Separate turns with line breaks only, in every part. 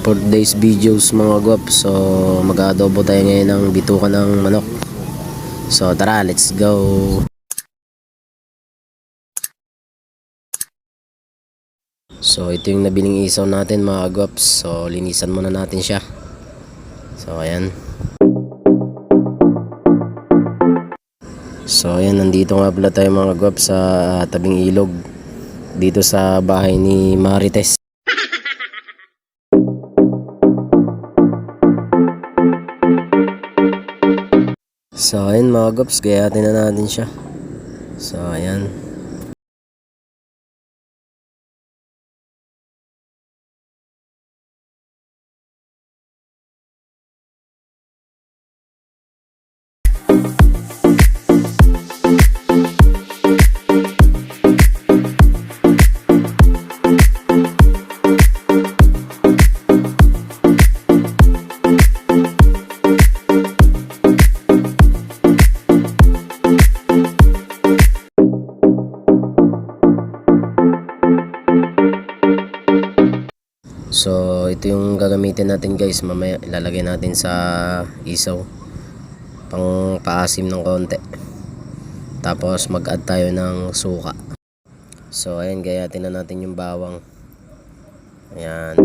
for today's videos mga guwap. So mag-adobo tayo ngayon ng bituka ng manok. So tara, let's go. So ito yung nabiling isaw natin mga guwap. So linisan muna natin siya. So ayan. So ayan, nandito nga pala tayo mga guwap sa tabing ilog dito sa bahay ni Marites. So ayan mga guwaps, gayatin na natin siya. So ayan. So ito yung gagamitin natin guys, mamaya ilalagay natin sa isaw pang paasim ng konti, tapos mag-add tayo ng suka. So ayan, gayatin na natin yung bawang. Ayan.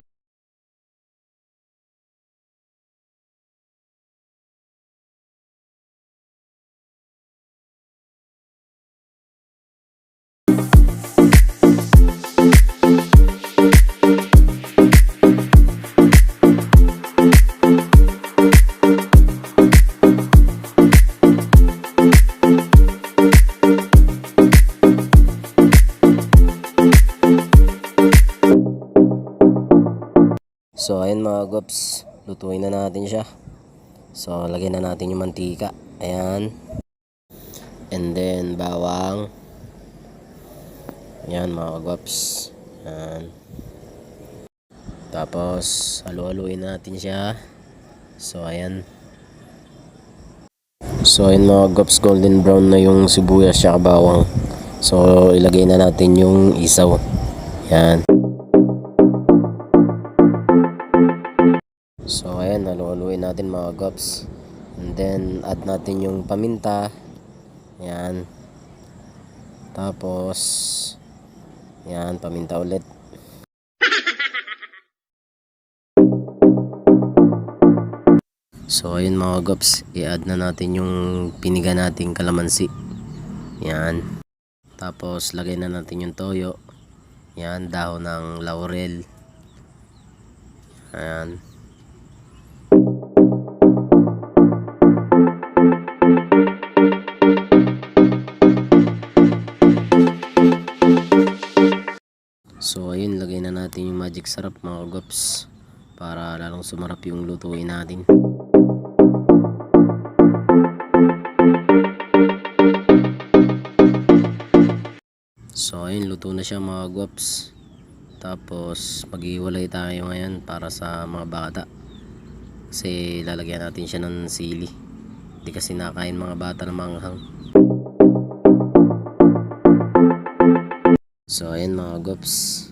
So ayan mga guwaps, lutuin na natin siya. So lagyan na natin yung mantika. Ayan. And then bawang. Ayan mga guwaps. Ayan. Tapos halu-haluin natin siya. So ayan. So ayan mga guwaps, golden brown na yung sibuyas at bawang. So ilagay na natin yung isaw. Ayan. So ayan, halu-haluin natin mga guwaps. And then add natin yung paminta. Ayan. Tapos ayan, paminta ulit. So ayun mga guwaps, i-add na natin yung piniga nating kalamansi. Ayan. Tapos lagay na natin yung toyo. Ayan, dahon ng laurel. Ayan. So ayun, lagay na natin yung magic sarap mga guwaps para lalong sumarap yung lutuin natin. So ayun, luto na siya mga guwaps. Tapos maghiwalay tayo ngayon para sa mga bata, kasi lalagyan natin siya ng sili. Hindi kasi nakain mga bata ng manghang. So ayan mga guwaps,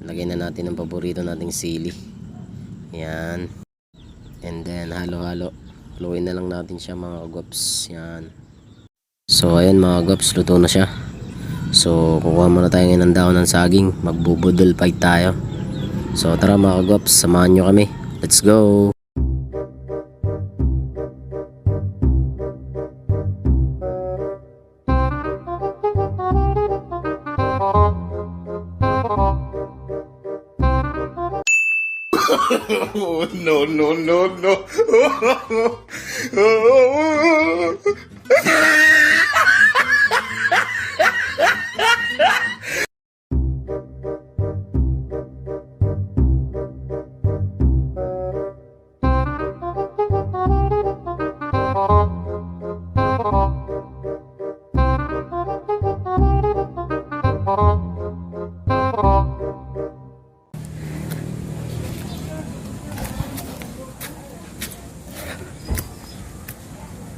lagyan na natin ang paborito nating sili. Yan. And then halo-halo, haluin na lang natin siya mga guwaps. Yan. So ayan mga guwaps, luto na siya. So kukuha muna tayo ngayon ng dahon ng saging, magbubudol fight tayo. So tara mga guwaps, samahan nyo kami. Let's go.
No, no, no, no.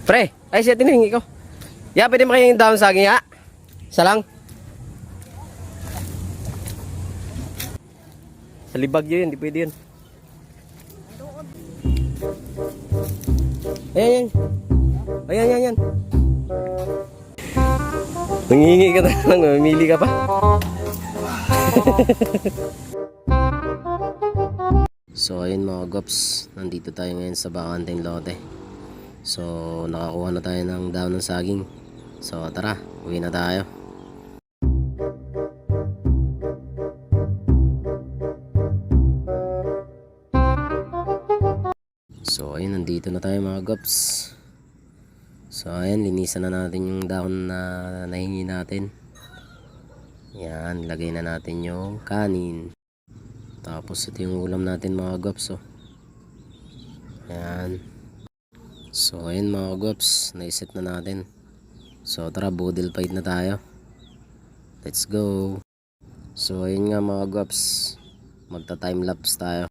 Pre, ay siya tinihingi ko. Ya, pwede makingin dahon saging ya? Isa lang. Sa libag yun, hindi pwede yun. Ayan, ayan. Ayan, ayan, ayan. Nangihingi ka na lang, mamili ka pa. So ayun mga gops, nandito tayo ngayon sa bakanteng lote. So nakakuha na tayo ng daon ng saging. So tara, uwi na tayo. So ayun, nandito na tayo mga gops. So ayan, linisan na natin yung dahon na nahingi natin. Yan, lagay na natin yung kanin. Tapos ito yung ulam natin mga gops. Oh. Yan. So ayun mga gops, naiset na natin. So tara, budel fight na tayo. Let's go. So ayun nga mga gops, magta time lapse tayo.